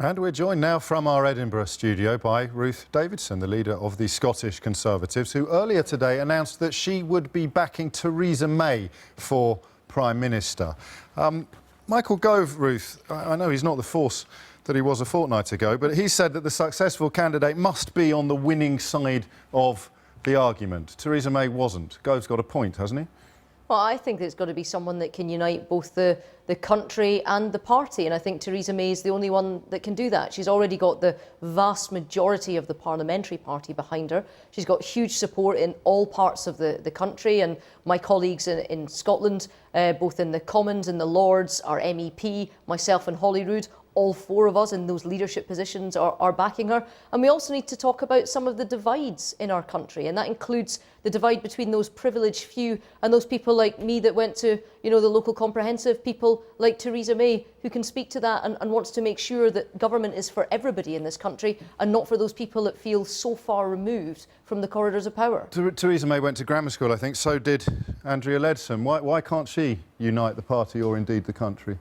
And we're joined now from our Edinburgh studio by Ruth Davidson, the leader of the Scottish Conservatives, who earlier today announced that she would be backing Theresa May for Prime Minister. Michael Gove, Ruth, I know he's not the force that he was a fortnight ago, but he said that the successful candidate must be on the winning side of the argument. Theresa May wasn't. Gove's got a point, hasn't he? Well, I think there's got to be someone that can unite both the country and the party, and I think Theresa May is the only one that can do that. She's already got the vast majority of the parliamentary party behind her. She's got huge support in all parts of the country, and my colleagues in Scotland, both in the Commons and the Lords, our MEP, myself and Holyrood, all four of us in those leadership positions are backing her. And we also need to talk about some of the divides in our country, and that includes the divide between those privileged few and those people like me that went to, the local comprehensive, people like Theresa May, who can speak to that and wants to make sure that government is for everybody in this country and not for those people that feel so far removed from the corridors of power. Theresa May went to grammar school, I think. So did Andrea Leadsom. Why can't she unite the party or indeed the country?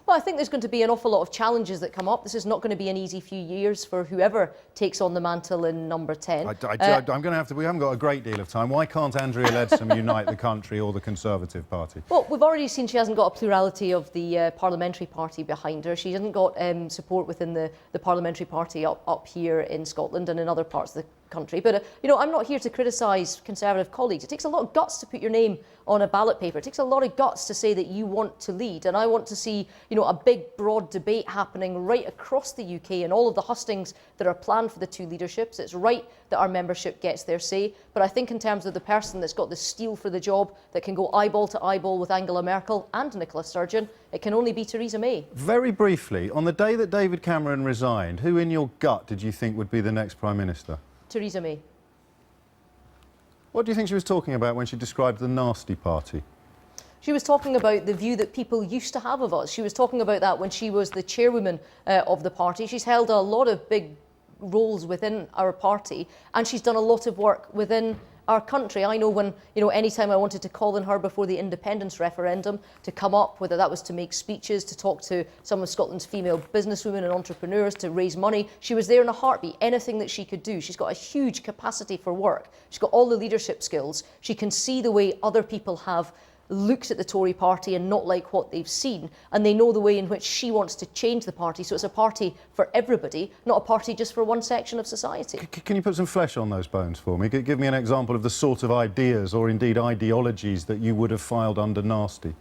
Well, I think there's going to be an awful lot of challenges that come up. This is not going to be an easy few years for whoever takes on the mantle in number 10. I'm going to have to... We haven't got a great deal of time. Why can't Andrea Leadsom unite the country or the Conservative Party? Well, we've already seen she hasn't got a plurality of the parliamentary party behind her. She hasn't got support within the parliamentary party up here in Scotland and in other parts of the country. But, I'm not here to criticise Conservative colleagues. It takes a lot of guts to put your name on a ballot paper. It takes a lot of guts to say that you want to lead. And I want to see, a big, broad debate happening right across the UK and all of the hustings that are planned for the two leaderships. It's right that our membership gets their say. But I think in terms of the person that's got the steel for the job, that can go eyeball to eyeball with Angela Merkel and Nicola Sturgeon, it can only be Theresa May. Very briefly, on the day that David Cameron resigned, who in your gut did you think would be the next Prime Minister? Theresa May. What do you think she was talking about when she described the nasty party? She was talking about the view that people used to have of us. She was talking about that when she was the chairwoman of the party. She's held a lot of big roles within our party, and she's done a lot of work within our country. I know when, anytime I wanted to call on her before the independence referendum to come up, whether that was to make speeches, to talk to some of Scotland's female businesswomen and entrepreneurs, to raise money, she was there in a heartbeat, anything that she could do. She's got a huge capacity for work. She's got all the leadership skills. She can see the way other people have looked at the Tory party and not like what they've seen, and they know the way in which she wants to change the party, so it's a party for everybody, not a party just for one section of society. Can you put some flesh on those bones for me? Give me an example of the sort of ideas or indeed ideologies that you would have filed under nasty.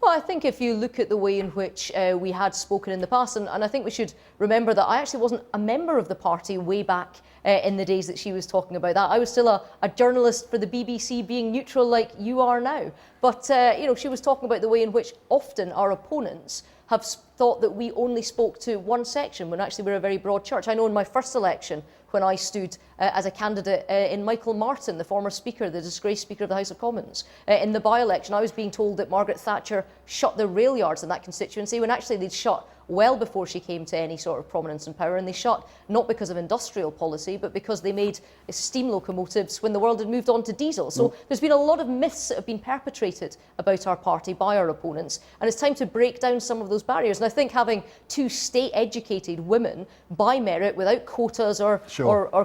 Well, I think if you look at the way in which we had spoken in the past, and I think we should remember that I actually wasn't a member of the party way back in the days that she was talking about that. I was still a journalist for the BBC, being neutral like you are now. But, she was talking about the way in which often our opponents have thought that we only spoke to one section, when actually we're a very broad church. I know in my first election, when I stood as a candidate in Michael Martin, the former Speaker, the disgraced Speaker of the House of Commons, in the by-election, I was being told that Margaret Thatcher shut the rail yards in that constituency, when actually they'd shut well before she came to any sort of prominence and power, and they shut not because of industrial policy, but because they made steam locomotives when the world had moved on to diesel. So there's been a lot of myths that have been perpetrated about our party by our opponents, and it's time to break down some of those barriers. And I think having two state-educated women by merit, without quotas or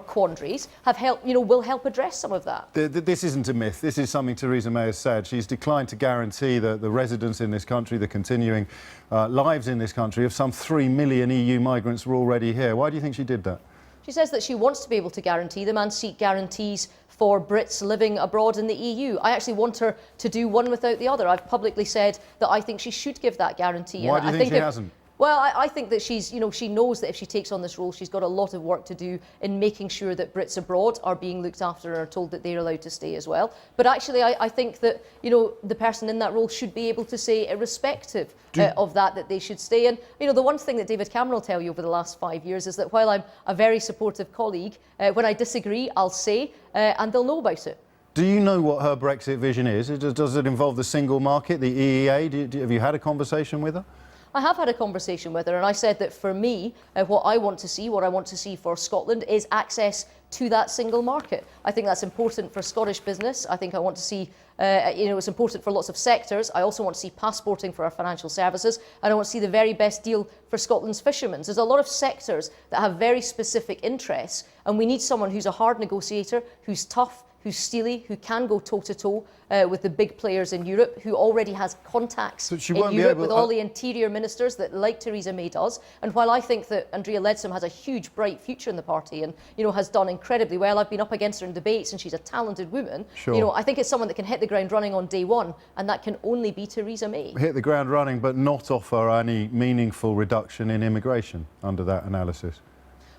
quandaries, have helped, will help address some of that. This isn't a myth. This is something Theresa May has said. She's declined to guarantee the residents in this country, the continuing lives in this country of some 3 million EU migrants who are already here. Why do you think she did that? She says that she wants to be able to guarantee them and seek guarantees for Brits living abroad in the EU. I actually want her to do one without the other. I've publicly said that I think she should give that guarantee. Why do you think she hasn't? Well, I think that she knows that if she takes on this role, she's got a lot of work to do in making sure that Brits abroad are being looked after and are told that they're allowed to stay as well. But actually, I think that, the person in that role should be able to say, irrespective of that they should stay. And, the one thing that David Cameron will tell you over the last 5 years is that while I'm a very supportive colleague, when I disagree, I'll say, and they'll know about it. Do you know what her Brexit vision is? Does it involve the single market, the EEA? Have you had a conversation with her? I have had a conversation with her, and I said that for me, what I want to see for Scotland is access to that single market. I think that's important for Scottish business. I think I want to see, it's important for lots of sectors. I also want to see passporting for our financial services, and I want to see the very best deal for Scotland's fishermen. There's a lot of sectors that have very specific interests, and we need someone who's a hard negotiator, who's tough, who's steely, who can go toe-to-toe with the big players in Europe, who already has contacts in Europe with all the interior ministers that, like Theresa May does. And while I think that Andrea Leadsom has a huge, bright future in the party and, has done incredibly well, I've been up against her in debates and she's a talented woman, I think it's someone that can hit the ground running on day one, and that can only be Theresa May. Hit the ground running, but not offer any meaningful reduction in immigration under that analysis.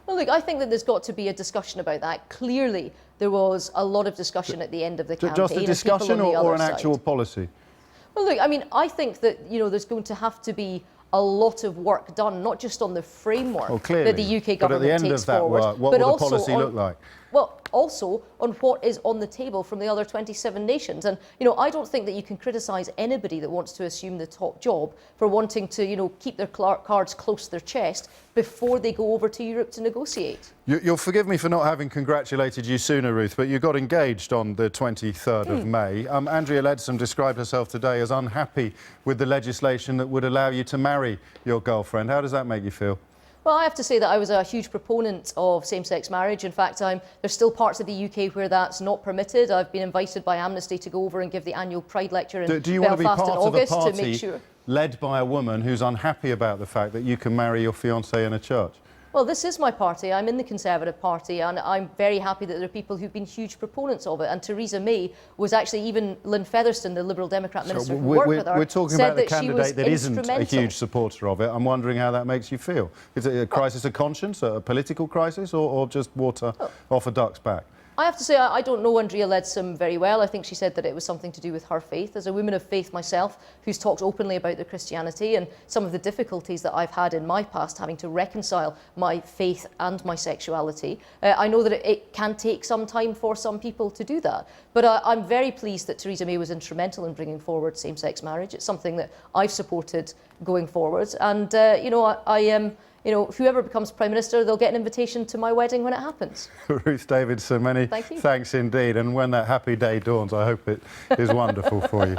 Well, look, I think that there's got to be a discussion about that. Clearly, there was a lot of discussion at the end of the campaign. Just a discussion or an actual policy? Well, look, I mean, I think that, there's going to have to be a lot of work done, not just on the framework that the UK government takes forward, what will the policy look like? Well, also on what is on the table from the other 27 nations. And, I don't think that you can criticise anybody that wants to assume the top job for wanting to, keep their cards close to their chest before they go over to Europe to negotiate. You'll forgive me for not having congratulated you sooner, Ruth, but you got engaged on the 23rd of May. Andrea Leadsom described herself today as unhappy with the legislation that would allow you to marry your girlfriend. How does that make you feel? Well, I have to say that I was a huge proponent of same-sex marriage. In fact, there's still parts of the UK where that's not permitted. I've been invited by Amnesty to go over and give the annual Pride lecture in Do you want to be Belfast part in August of a party to make sure. led by a woman who's unhappy about the fact that you can marry your fiancé in a church? Well, this is my party. I'm in the Conservative Party, and I'm very happy that there are people who've been huge proponents of it. And Theresa May was actually, even Lynn Featherstone, the Liberal Democrat minister who worked with her, we're talking said about the that candidate that isn't a huge supporter of it. I'm wondering how that makes you feel. Is it a crisis of conscience, a political crisis, or just water off a duck's back? I have to say, I don't know Andrea Leadsom very well. I think she said that it was something to do with her faith. As a woman of faith myself, who's talked openly about the Christianity and some of the difficulties that I've had in my past, having to reconcile my faith and my sexuality, I know that it can take some time for some people to do that. But I'm very pleased that Theresa May was instrumental in bringing forward same-sex marriage. It's something that I've supported going forward. And, whoever becomes Prime Minister, they'll get an invitation to my wedding when it happens. Ruth Davidson, many thanks indeed. And when that happy day dawns, I hope it is wonderful for you.